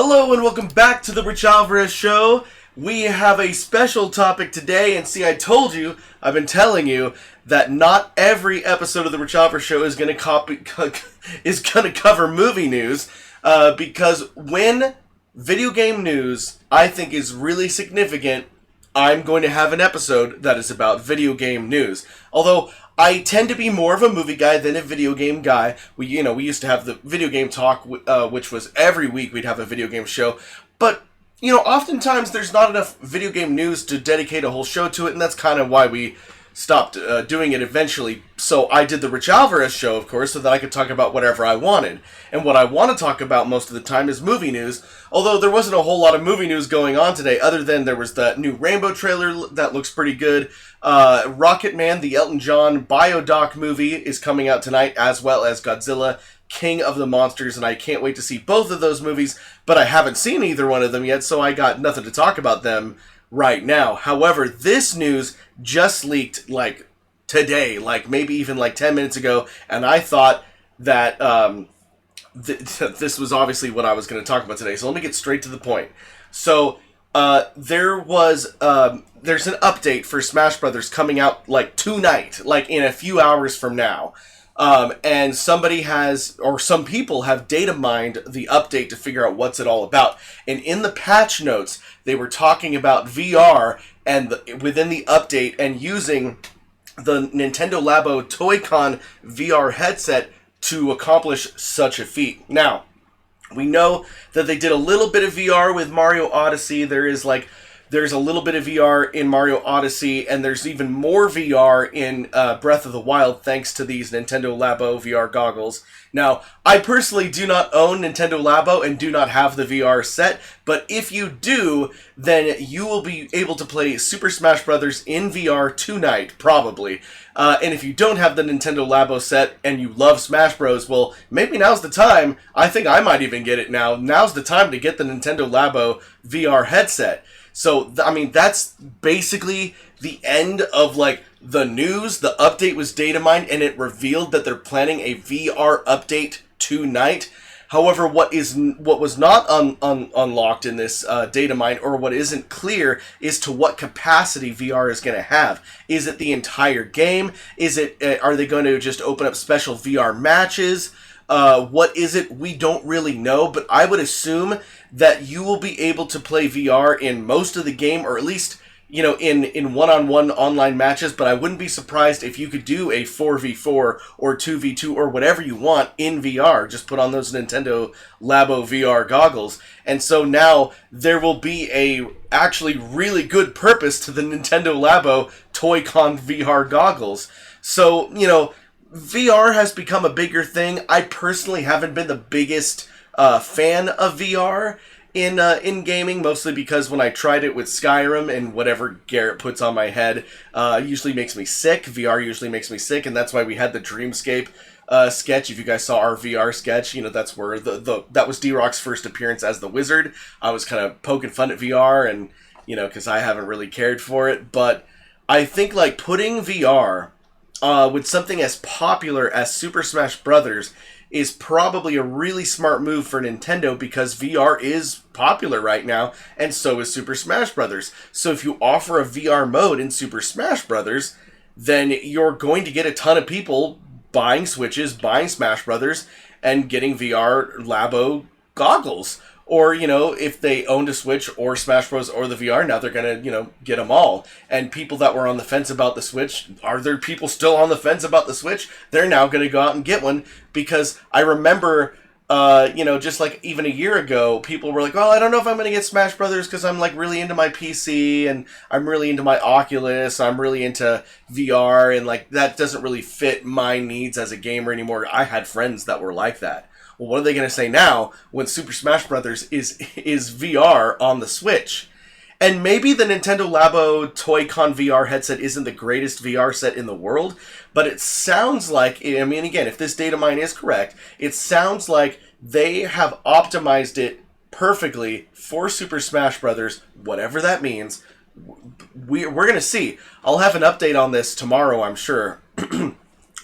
Hello and welcome back to the Rich Alvarez Show. We have a special topic today, and see, I told you, I've been telling you, that not every episode of the Rich Alvarez Show is going to cover movie news, because when video game news, I think, is really significant, I'm going to have an episode that is about video game news. Although I tend to be more of a movie guy than a video game guy. We used to have the video game talk, which was every week we'd have a video game show. But, oftentimes there's not enough video game news to dedicate a whole show to it, and that's kind of why we stopped doing it eventually. So I did the Rich Alvarez Show, of course, so that I could talk about whatever I wanted. And what I want to talk about most of the time is movie news, although there wasn't a whole lot of movie news going on today, other than there was the new Rainbow trailer that looks pretty good. Rocket Man, the Elton John biodoc movie, is coming out tonight, as well as Godzilla, King of the Monsters, and I can't wait to see both of those movies, but I haven't seen either one of them yet, so I got nothing to talk about them right now. However, this news just leaked, today, maybe even 10 minutes ago, and I thought that this was obviously what I was going to talk about today, so let me get straight to the point. So, there's an update for Smash Brothers coming out, tonight, in a few hours from now. And some people have data mined the update to figure out what's it all about. And in the patch notes, they were talking about VR and within the update and using the Nintendo Labo Toy-Con VR headset to accomplish such a feat. Now, we know that they did a little bit of VR with Mario Odyssey. There's a little bit of VR in Mario Odyssey, and there's even more VR in Breath of the Wild thanks to these Nintendo Labo VR goggles. Now, I personally do not own Nintendo Labo and do not have the VR set, but if you do, then you will be able to play Super Smash Bros. In VR tonight, probably. And if you don't have the Nintendo Labo set and you love Smash Bros., well, maybe now's the time. I think I might even get it now. Now's the time to get the Nintendo Labo VR headset. So, that's basically the end of, the news. The update was data mined, and it revealed that they're planning a VR update tonight. However, what was not unlocked in this data mine, or what isn't clear, is to what capacity VR is going to have. Is it the entire game? Are they going to just open up special VR matches? What is it? We don't really know, but I would assume that you will be able to play VR in most of the game, or at least, in one-on-one online matches, but I wouldn't be surprised if you could do a 4v4 or 2v2 or whatever you want in VR. Just put on those Nintendo Labo VR goggles. And so now there will be a actually really good purpose to the Nintendo Labo Toy-Con VR goggles. So, VR has become a bigger thing. I personally haven't been the biggest fan of VR in gaming, mostly because when I tried it with Skyrim and whatever Garrett puts on my head usually makes me sick. VR usually makes me sick, and that's why we had the Dreamscape sketch. If you guys saw our VR sketch, that's where that was D-Rock's first appearance as the Wizard. I was kind of poking fun at VR, and because I haven't really cared for it, but I think putting VR with something as popular as Super Smash Brothers is probably a really smart move for Nintendo, because VR is popular right now, and so is Super Smash Brothers. So if you offer a VR mode in Super Smash Brothers, then you're going to get a ton of people buying Switches, buying Smash Brothers, and getting VR Labo goggles. Or, if they owned a Switch or Smash Bros. Or the VR, now they're going to, get them all. And people that were on the fence about the Switch, are there people still on the fence about the Switch? They're now going to go out and get one, because I remember, just even a year ago, people were like, well, I don't know if I'm going to get Smash Brothers because I'm really into my PC and I'm really into my Oculus, I'm really into VR, and that doesn't really fit my needs as a gamer anymore. I had friends that were like that. Well, what are they going to say now when Super Smash Bros. is VR on the Switch? And maybe the Nintendo Labo Toy-Con VR headset isn't the greatest VR set in the world, but it sounds like, again, if this data mine is correct, it sounds like they have optimized it perfectly for Super Smash Bros., whatever that means. We're going to see. I'll have an update on this tomorrow, I'm sure.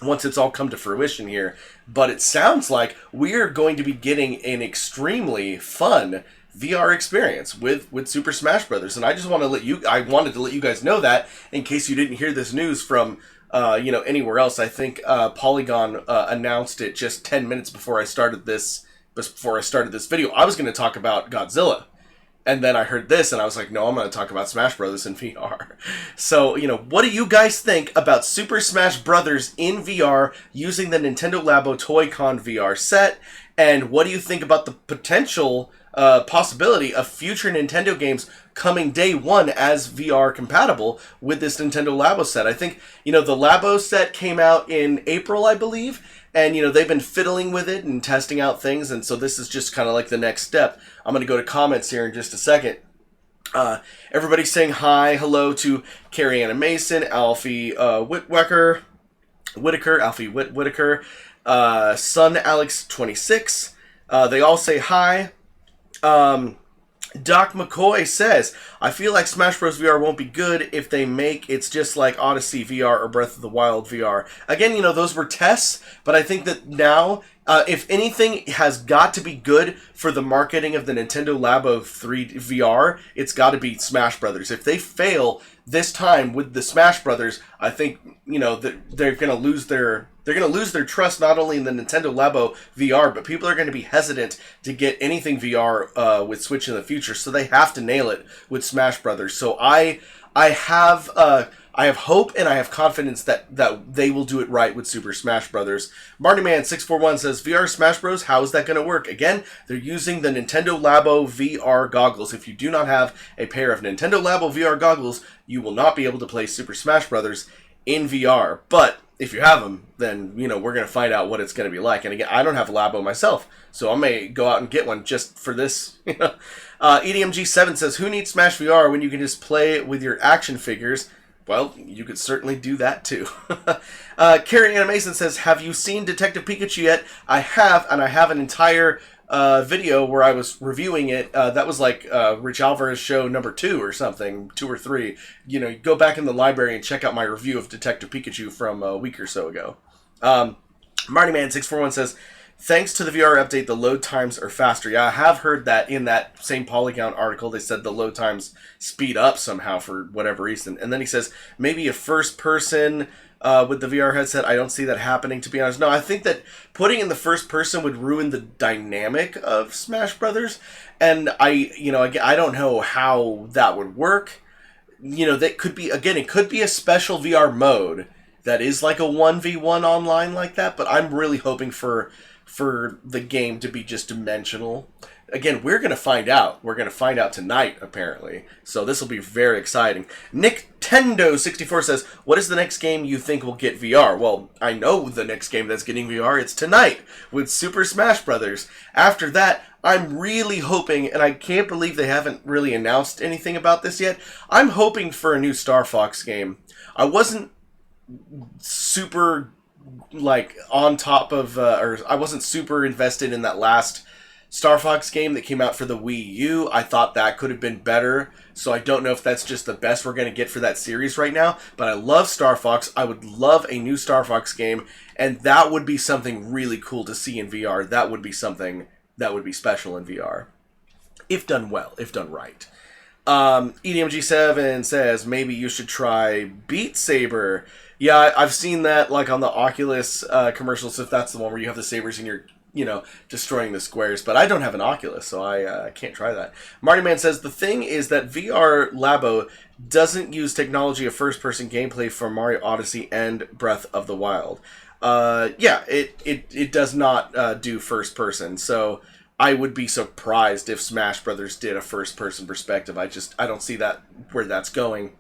Once it's all come to fruition here. But it sounds like we're going to be getting an extremely fun VR experience with Super Smash Brothers. And I just want to I wanted to let you guys know that in case you didn't hear this news from anywhere else. I think Polygon announced it just 10 minutes before I started this video. I was going to talk about Godzilla. And then I heard this, and I was like, no, I'm going to talk about Smash Brothers in VR. So, what do you guys think about Super Smash Brothers in VR using the Nintendo Labo Toy-Con VR set? And what do you think about the potential possibility of future Nintendo games coming day one as VR compatible with this Nintendo Labo set? I think, the Labo set came out in April, I believe. And, they've been fiddling with it and testing out things. And so this is just kind of like the next step. I'm going to go to comments here in just a second. Everybody's saying hi, hello to Carrie Anna Mason, Alfie Whitaker, Son Alex 26. They all say hi. Doc McCoy says, I feel like Smash Bros. VR won't be good if they make it's just like Odyssey VR or Breath of the Wild VR. Again, those were tests, but I think that now, if anything has got to be good for the marketing of the Nintendo Labo 3 VR, it's got to be Smash Brothers. If they fail this time with the Smash Brothers, I think, that they're going to lose their trust not only in the Nintendo Labo VR, but people are going to be hesitant to get anything VR with Switch in the future. So they have to nail it with Smash Brothers. So I have hope and I have confidence that they will do it right with Super Smash Brothers. MartyMan641 says, VR Smash Bros, how is that going to work? Again, they're using the Nintendo Labo VR goggles. If you do not have a pair of Nintendo Labo VR goggles, you will not be able to play Super Smash Brothers in VR. But if you have them, then, we're going to find out what it's going to be like. And again, I don't have a Labo myself, so I may go out and get one just for this. EDMG7 says, who needs Smash VR when you can just play it with your action figures? Well, you could certainly do that too. Carrie Anna Mason says, have you seen Detective Pikachu yet? I have, and I have an entire video where I was reviewing it. That was like Rich Alvarez show number 2 or something, 2 or 3. Go back in the library and check out my review of Detective Pikachu from a week or so ago. MartyMan641 says, thanks to the VR update, the load times are faster. Yeah, I have heard that in that same Polygon article. They said the load times speed up somehow for whatever reason. And then he says, maybe a first person with the VR headset. I don't see that happening, to be honest. No, I think that putting in the first person would ruin the dynamic of Smash Brothers. And I don't know how that would work. That could be, again, it could be a special VR mode that is like a 1v1 online like that. But I'm really hoping for the game to be just dimensional. Again, we're going to find out. We're going to find out tonight, apparently. So this will be very exciting. Nintendo64 says, what is the next game you think will get VR? Well, I know the next game that's getting VR. It's tonight with Super Smash Brothers. After that, I'm really hoping, and I can't believe they haven't really announced anything about this yet, I'm hoping for a new Star Fox game. I wasn't super on top of, or I wasn't super invested in that last Star Fox game that came out for the Wii U. I thought that could have been better, so I don't know if that's just the best we're going to get for that series right now, but I love Star Fox. I would love a new Star Fox game, and that would be something really cool to see in VR. That would be something that would be special in VR. If done well, if done right. EDMG7 says, maybe you should try Beat Saber. Yeah, I've seen that on the Oculus commercials, if that's the one where you have the sabers and you're, destroying the squares. But I don't have an Oculus, so I can't try that. Marty Man says, the thing is that VR Labo doesn't use technology of first-person gameplay from Mario Odyssey and Breath of the Wild. Yeah, it does not do first-person, so I would be surprised if Smash Brothers did a first-person perspective. I don't see that where that's going.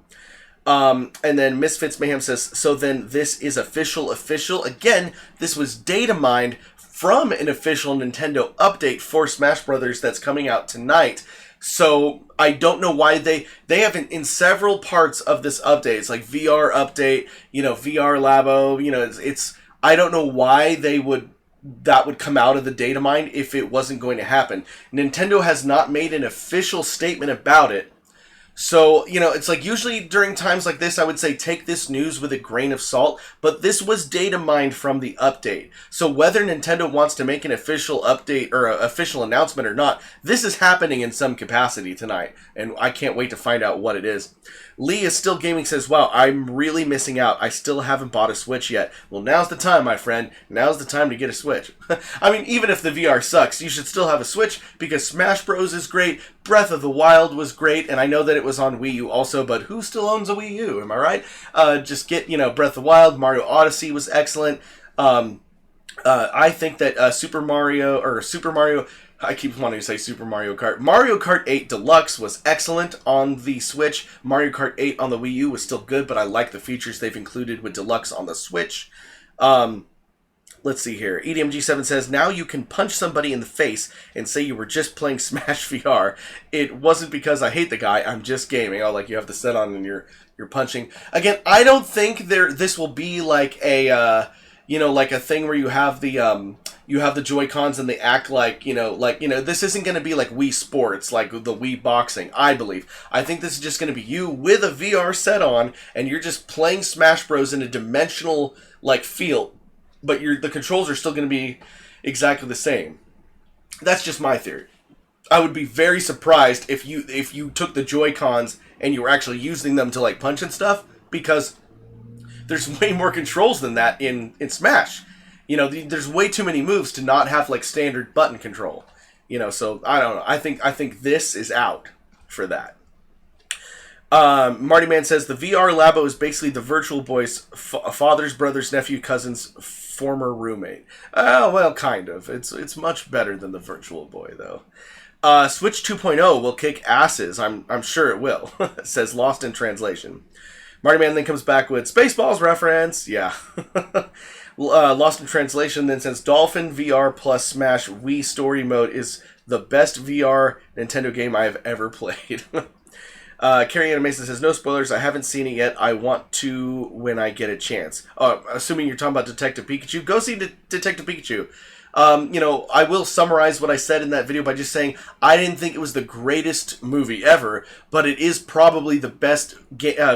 And then Misfits Mayhem says, so then this is official. Again, this was data mined from an official Nintendo update for Smash Brothers that's coming out tonight. So I don't know why they have in several parts of this update. It's like VR update, VR Labo, it's I don't know why that would come out of the data mine if it wasn't going to happen. Nintendo has not made an official statement about it, So, it's like usually during times like this, I would say take this news with a grain of salt, but this was data mined from the update. So whether Nintendo wants to make an official update or an official announcement or not, this is happening in some capacity tonight, and I can't wait to find out what it is. Lee is still gaming says, wow, I'm really missing out. I still haven't bought a Switch yet. Well, now's the time, my friend. Now's the time to get a Switch. I mean, even if the VR sucks, you should still have a Switch because Smash Bros. Is great, Breath of the Wild was great, and I know that it was on Wii U also, but who still owns a Wii U? Am I right? Just get, Breath of the Wild. Mario Odyssey was excellent. I think that Super Mario, I keep wanting to say Super Mario Kart. Mario Kart 8 Deluxe was excellent on the Switch. Mario Kart 8 on the Wii U was still good, but I like the features they've included with Deluxe on the Switch. Let's see here. EDMG7 says, now you can punch somebody in the face and say you were just playing Smash VR. It wasn't because I hate the guy, I'm just gaming. Oh, like you have the set on and you're punching. Again, I don't think this will be like a, like a thing where you have the Joy-Cons and they act like, this isn't going to be like Wii Sports, like the Wii Boxing, I believe. I think this is just going to be you with a VR set on and you're just playing Smash Bros. In a dimensional, field. But the controls are still going to be exactly the same. That's just my theory. I would be very surprised if you took the Joy-Cons and you were actually using them to punch and stuff, because there's way more controls than that in Smash. There's way too many moves to not have standard button control. So I don't know. I think this is out for that. Marty Man says the VR labo is basically the Virtual Boy's father's brother's nephew cousin's former roommate. Oh, well, kind of. It's much better than the Virtual Boy, though. Switch 2.0 will kick asses. I'm sure it will, says Lost in Translation. Marty Man then comes back with Spaceballs reference. Yeah. Lost in Translation then says Dolphin VR plus Smash Wii Story Mode is the best VR Nintendo game I have ever played. Carrie Ann Mason says, no spoilers, I haven't seen it yet. I want to when I get a chance. Assuming you're talking about Detective Pikachu, go see Detective Pikachu. I will summarize what I said in that video by just saying I didn't think it was the greatest movie ever, but it is probably the best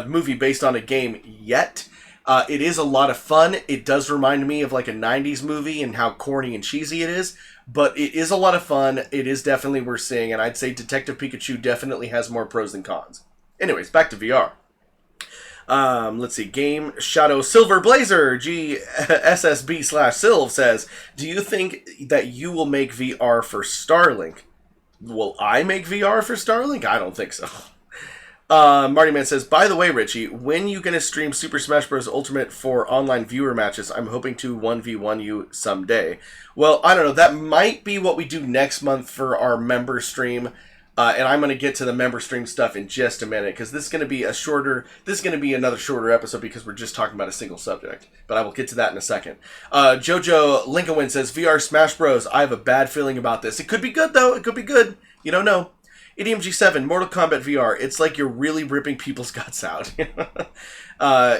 movie based on a game yet. It is a lot of fun. It does remind me of a 90s movie and how corny and cheesy it is, but it is a lot of fun. It is definitely worth seeing, and I'd say Detective Pikachu definitely has more pros than cons. Anyways, back to VR. Let's see. Game Shadow Silver Blazer GSSB/Silv says, do you think that you will make VR for Starlink? Will I make VR for Starlink? I don't think so. Marty Man says, by the way, Richie, when you going to stream Super Smash Bros. Ultimate for online viewer matches? I'm hoping to 1v1 you someday. Well, I don't know. That might be what we do next month for our member stream. And I'm going to get to the member stream stuff in just a minute, because this is going to be another shorter episode because we're just talking about a single subject. But I will get to that in a second. Jojo Lincoln says, VR Smash Bros. I have a bad feeling about this. It could be good, though. It could be good. You don't know. EDMG7, Mortal Kombat VR. It's like you're really ripping people's guts out.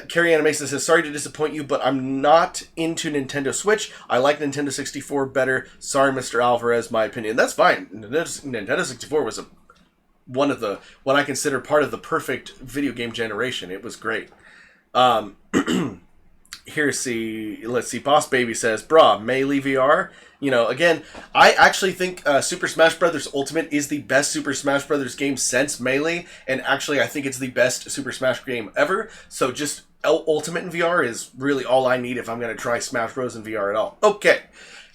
Carrie Ann Mason says, sorry to disappoint you, but I'm not into Nintendo Switch. I like Nintendo 64 better. Sorry, Mr. Alvarez, my opinion. That's fine. Nintendo 64 was one of the, what I consider part of the perfect video game generation. It was great. Let's see, Boss Baby says, brah, Melee VR. Again, I actually think Super Smash Bros. Ultimate is the best Super Smash Bros. Game since Melee, and actually I think it's the best Super Smash game ever, so just Ultimate in VR is really all I need if I'm going to try Smash Bros. In VR at all. Okay,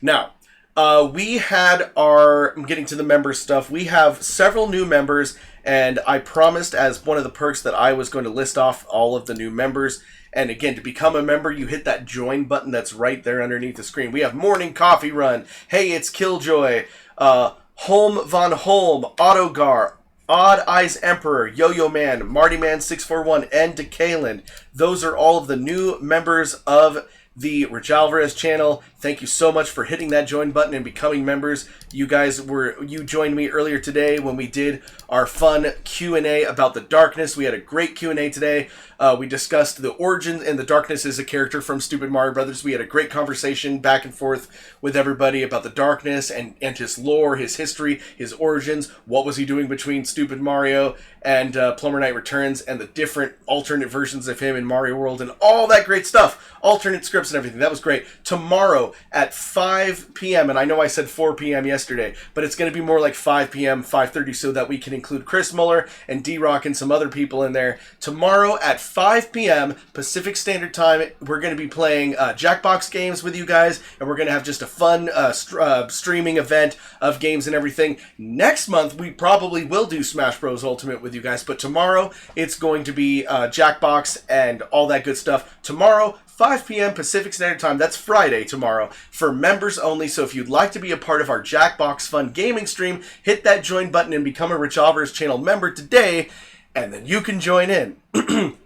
now, I'm getting to the member stuff. We have several new members, and I promised as one of the perks that I was going to list off all of the new members. And again, to become a member, you hit that join button that's right there underneath the screen. We have Morning Coffee Run, Hey It's Killjoy, Holm Von Holm, Autogar, Odd Eyes Emperor, Yo-Yo Man, Marty Man 641, and Decaland. Those are all of the new members of the Rich Alvarez channel. Thank you so much for hitting that join button and becoming members. You joined me earlier today when we did our fun Q&A about the Darkness. We had a great Q&A today. We discussed the origins, and the Darkness is a character from Stupid Mario Brothers. We had a great conversation back and forth with everybody about the Darkness and his lore, his history, his origins. What was he doing between Stupid Mario and Plumber Knight Returns, and the different alternate versions of him in Mario World, and all that great stuff. Alternate scripts and everything. That was great. Tomorrow at 5 p.m., and I know I said 4 p.m. yesterday, but it's going to be more like 5 p.m., 5:30, so that we can include Chris Muller and D-Rock and some other people in there. Tomorrow at 5 p.m. Pacific Standard Time, we're going to be playing Jackbox games with you guys, and we're going to have just a fun streaming event of games and everything. Next month, we probably will do Smash Bros. Ultimate with you guys, but tomorrow, it's going to be Jackbox and all that good stuff. Tomorrow, 5 p.m. Pacific Standard Time, that's Friday tomorrow, for members only. So if you'd like to be a part of our Jackbox Fun Gaming stream, hit that join button and become a Rich Alvarez channel member today, and then you can join in.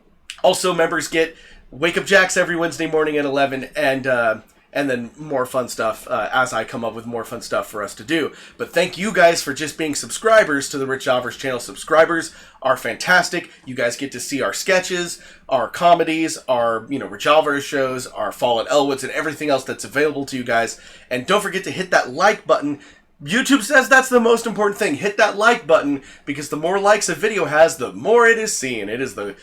Also, members get Wake Up Jacks every Wednesday morning at 11, and then more fun stuff as I come up with more fun stuff for us to do. But thank you guys for just being subscribers to the Rich Alvarez channel. Subscribers are fantastic. You guys get to see our sketches, our comedies, our Rich Alvarez shows, our Fallen Elwoods, and everything else that's available to you guys. And don't forget to hit that like button. YouTube says that's the most important thing. Hit that like button, because the more likes a video has, the more it is seen. It is the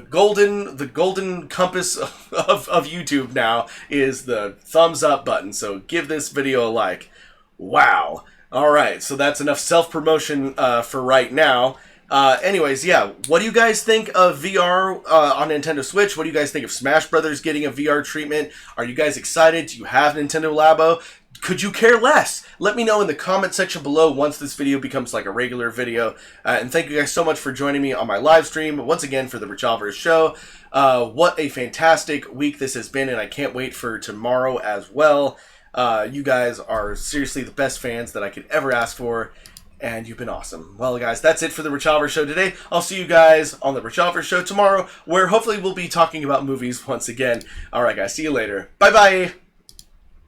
golden compass of YouTube now is the thumbs up button. So give this video a like. Wow. All right. So that's enough self-promotion for right now. Anyways, yeah. What do you guys think of VR on Nintendo Switch? What do you guys think of Smash Brothers getting a VR treatment? Are you guys excited? Do you have Nintendo Labo? Could you care less? Let me know in the comment section below once this video becomes like a regular video. And thank you guys so much for joining me on my live stream once again for the Rich Alvarez Show. What a fantastic week this has been, and I can't wait for tomorrow as well. You guys are seriously the best fans that I could ever ask for, and you've been awesome. Well, guys, that's it for the Rich Alvarez Show today. I'll see you guys on the Rich Alvarez Show tomorrow, where hopefully we'll be talking about movies once again. All right, guys, see you later. Bye-bye.